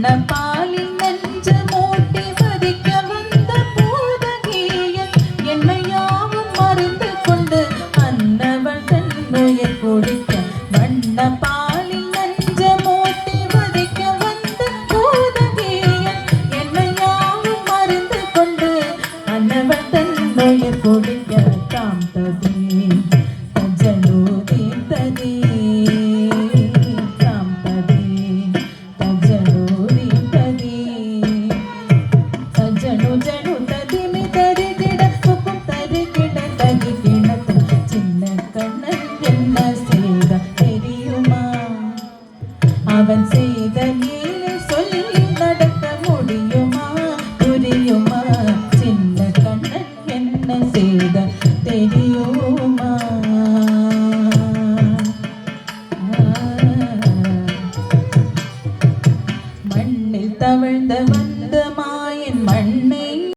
பாலின் நெஞ்ச மூட்டி மதிக்க வந்த பூதகியன் என்னையாவும் மருந்து கொண்டு அன்னவள் தன்னுயிர் குடிக்க வண்ண பாலின் நெஞ்ச மூட்டி மதிக்க வந்த பூதகியன் என்னையாவும் மருந்து கொண்டு அன்னவள் தன்னுயிர் குடிக்க தாம் ததி தஜலூதி ததி அவன் செய்த நீலை சொல்லி நடக்க முடியுமா புரியுமா சின்ன கண்ணன் என்ன செய்த தெரியுமா மண்ணில் தவழ்ந்த வந்த